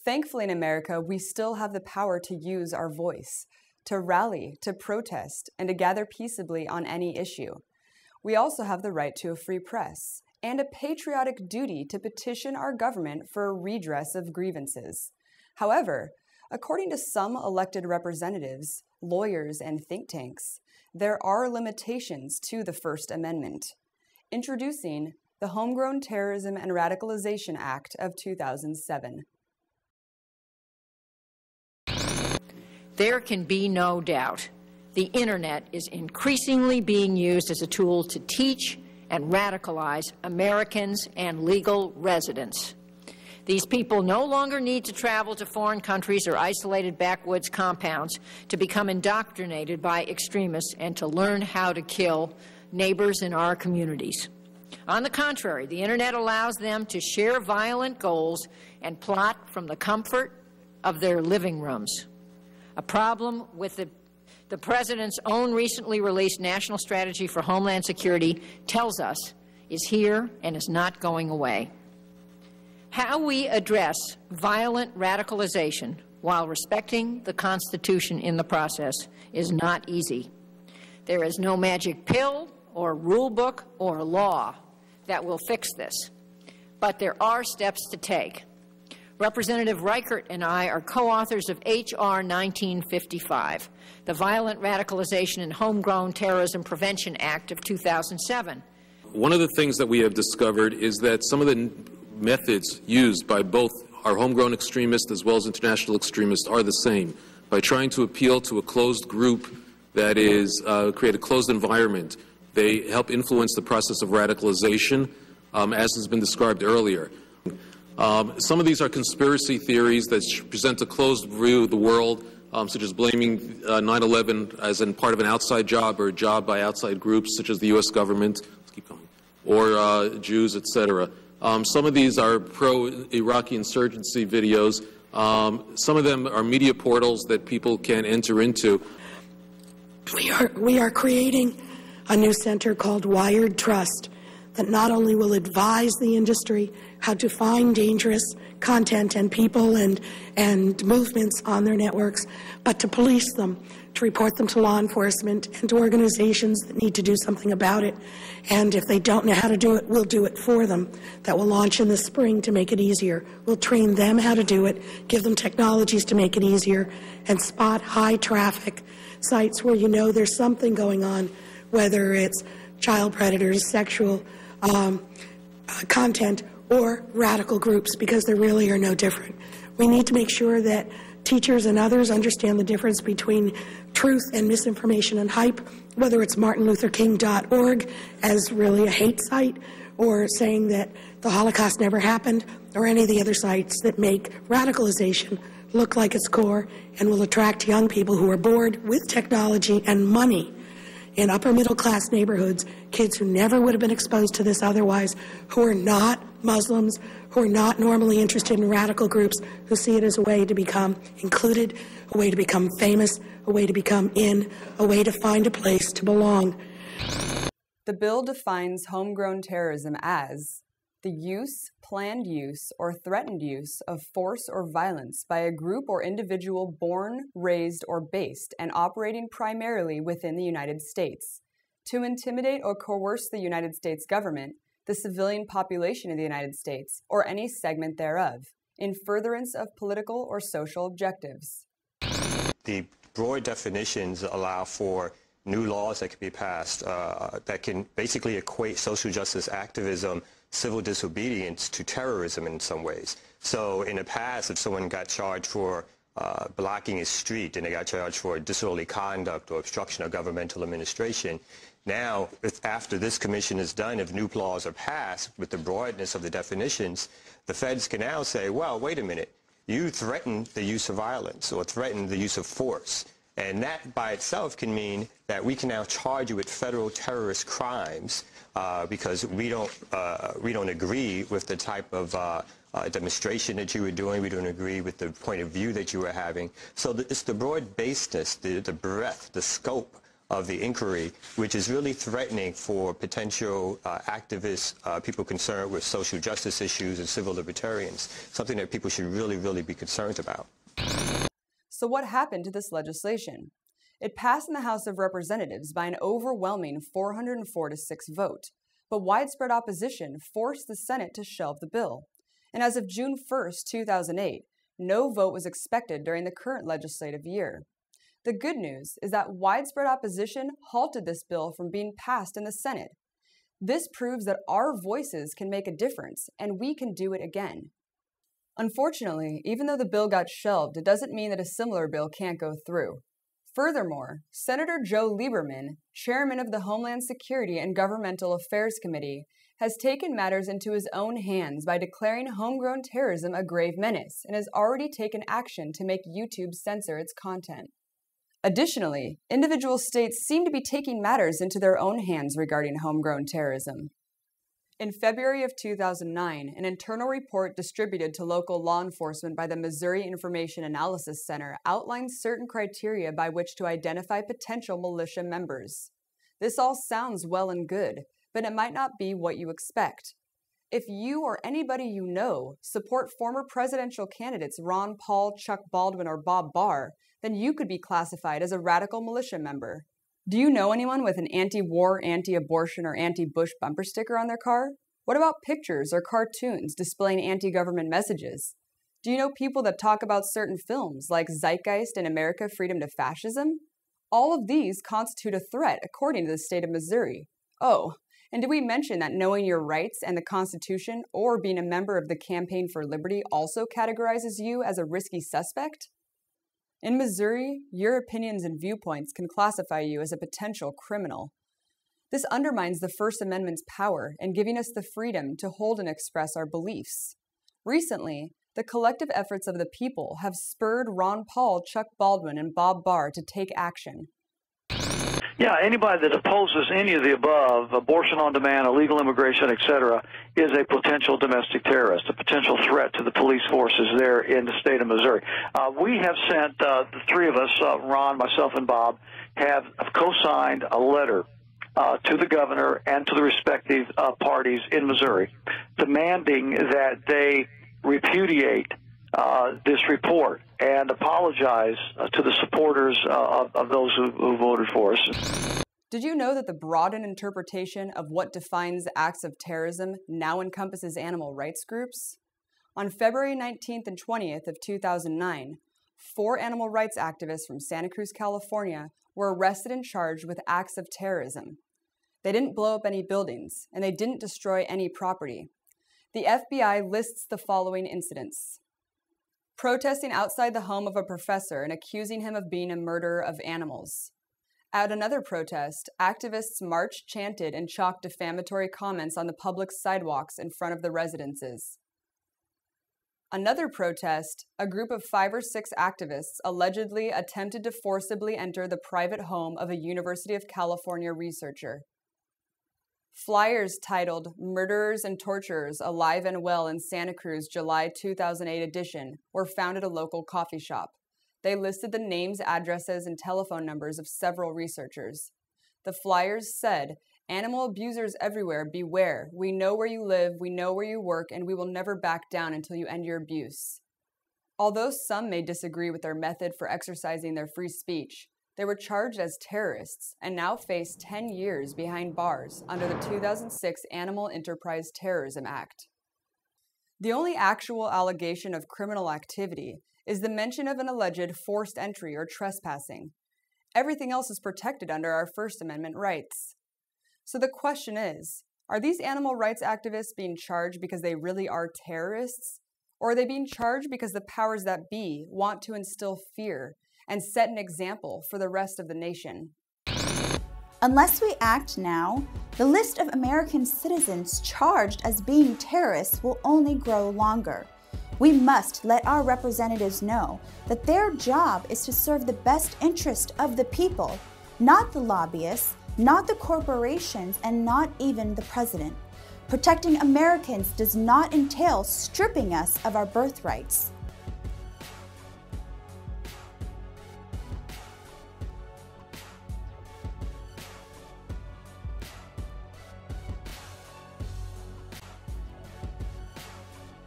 Thankfully, in America, we still have the power to use our voice, to rally, to protest, and to gather peaceably on any issue. We also have the right to a free press and a patriotic duty to petition our government for a redress of grievances. However, according to some elected representatives, lawyers, and think tanks, there are limitations to the First Amendment. Introducing the Homegrown Terrorism and Radicalization Act of 2007. There can be no doubt the Internet is increasingly being used as a tool to teach and radicalize Americans and legal residents. These people no longer need to travel to foreign countries or isolated backwoods compounds to become indoctrinated by extremists and to learn how to kill neighbors in our communities. On the contrary, the Internet allows them to share violent goals and plot from the comfort of their living rooms. A problem with the President's own recently released National Strategy for Homeland Security tells us is here and is not going away. How we address violent radicalization while respecting the Constitution in the process is not easy. There is no magic pill or rule book or law that will fix this, but there are steps to take. Representative Reichert and I are co-authors of H.R. 1955, the Violent Radicalization and Homegrown Terrorism Prevention Act of 2007. One of the things that we have discovered is that some of the methods used by both our homegrown extremists as well as international extremists are the same. By trying to appeal to a closed group that is create a closed environment, they help influence the process of radicalization, as has been described earlier. Some of these are conspiracy theories that present a closed view of the world, such as blaming 9/11 as in part of an outside job or a job by outside groups such as the U.S. government, let's keep going, or Jews, etc. Some of these are pro-Iraqi insurgency videos. Some of them are media portals that people can enter into. We are creating a new center called Wired Trust that not only will advise the industry how to find dangerous content and people and movements on their networks, but to police them, to report them to law enforcement and to organizations that need to do something about it. And if they don't know how to do it, we'll do it for them. That will launch in the spring to make it easier. We'll train them how to do it, give them technologies to make it easier, and spot high traffic sites where you know there's something going on, whether it's child predators, sexual content, or radical groups, because there really are no different. We need to make sure that teachers and others understand the difference between truth and misinformation and hype, whether it's martinlutherking.org as really a hate site, or saying that the Holocaust never happened, or any of the other sites that make radicalization look like its core and will attract young people who are bored with technology and money in upper middle class neighborhoods, kids who never would have been exposed to this otherwise, who are not Muslims, who are not normally interested in radical groups, who see it as a way to become included, a way to become famous, a way to become in, a way to find a place to belong. The bill defines homegrown terrorism as the use, planned use, or threatened use of force or violence by a group or individual born, raised, or based and operating primarily within the United States to intimidate or coerce the United States government, the civilian population of the United States, or any segment thereof, in furtherance of political or social objectives. The broad definitions allow for new laws that can be passed that can basically equate social justice activism, civil disobedience, to terrorism in some ways. So in the past, if someone got charged for blocking a street and they got charged for disorderly conduct or obstruction of governmental administration, now, after this commission is done, if new laws are passed with the broadness of the definitions, the feds can now say, well, wait a minute, you threatened the use of violence or threatened the use of force. And that by itself can mean that we can now charge you with federal terrorist crimes because we don't agree with the type of demonstration that you were doing. We don't agree with the point of view that you were having. So it's the broad baseness, the breadth, the scope of the inquiry, which is really threatening for potential activists, people concerned with social justice issues and civil libertarians, something that people should really be concerned about. So what happened to this legislation? It passed in the House of Representatives by an overwhelming 404 to 6 vote, but widespread opposition forced the Senate to shelve the bill. And as of June 1st, 2008, no vote was expected during the current legislative year. The good news is that widespread opposition halted this bill from being passed in the Senate. This proves that our voices can make a difference, and we can do it again. Unfortunately, even though the bill got shelved, it doesn't mean that a similar bill can't go through. Furthermore, Senator Joe Lieberman, chairman of the Homeland Security and Governmental Affairs Committee, has taken matters into his own hands by declaring homegrown terrorism a grave menace and has already taken action to make YouTube censor its content. Additionally, individual states seem to be taking matters into their own hands regarding homegrown terrorism. In February of 2009, an internal report distributed to local law enforcement by the Missouri Information Analysis Center outlined certain criteria by which to identify potential militia members. This all sounds well and good, but it might not be what you expect. If you or anybody you know support former presidential candidates Ron Paul, Chuck Baldwin, or Bob Barr, then you could be classified as a radical militia member. Do you know anyone with an anti-war, anti-abortion, or anti-Bush bumper sticker on their car? What about pictures or cartoons displaying anti-government messages? Do you know people that talk about certain films like Zeitgeist and America Freedom to Fascism? All of these constitute a threat according to the state of Missouri. Oh, and did we mention that knowing your rights and the Constitution or being a member of the Campaign for Liberty also categorizes you as a risky suspect? In Missouri, your opinions and viewpoints can classify you as a potential criminal. This undermines the First Amendment's power in giving us the freedom to hold and express our beliefs. Recently, the collective efforts of the people have spurred Ron Paul, Chuck Baldwin, and Bob Barr to take action. Yeah, anybody that opposes any of the above, abortion on demand, illegal immigration, etc., is a potential domestic terrorist, a potential threat to the police forces there in the state of Missouri. We have sent, the three of us, Ron, myself, and Bob, have co-signed a letter to the governor and to the respective parties in Missouri demanding that they repudiate this report and apologize to the supporters of those who voted for us. Did you know that the broadened interpretation of what defines acts of terrorism now encompasses animal rights groups? On February 19th and 20th of 2009, 4 animal rights activists from Santa Cruz, California, were arrested and charged with acts of terrorism. They didn't blow up any buildings, and they didn't destroy any property. The FBI lists the following incidents: protesting outside the home of a professor and accusing him of being a murderer of animals. At another protest, activists marched, chanted, and chalked defamatory comments on the public sidewalks in front of the residences. Another protest, a group of 5 or 6 activists allegedly attempted to forcibly enter the private home of a University of California researcher. Flyers titled "Murderers and Torturers Alive and Well in Santa Cruz July 2008 edition" were found at a local coffee shop. They listed the names, addresses, and telephone numbers of several researchers. The flyers said, "Animal abusers everywhere, beware. We know where you live, we know where you work, and we will never back down until you end your abuse." Although some may disagree with their method for exercising their free speech, they were charged as terrorists and now face 10 years behind bars under the 2006 Animal Enterprise Terrorism Act. The only actual allegation of criminal activity is the mention of an alleged forced entry or trespassing. Everything else is protected under our First Amendment rights. So the question is, are these animal rights activists being charged because they really are terrorists? Or are they being charged because the powers that be want to instill fear and set an example for the rest of the nation? Unless we act now, the list of American citizens charged as being terrorists will only grow longer. We must let our representatives know that their job is to serve the best interest of the people, not the lobbyists, not the corporations, and not even the president. Protecting Americans does not entail stripping us of our birthrights.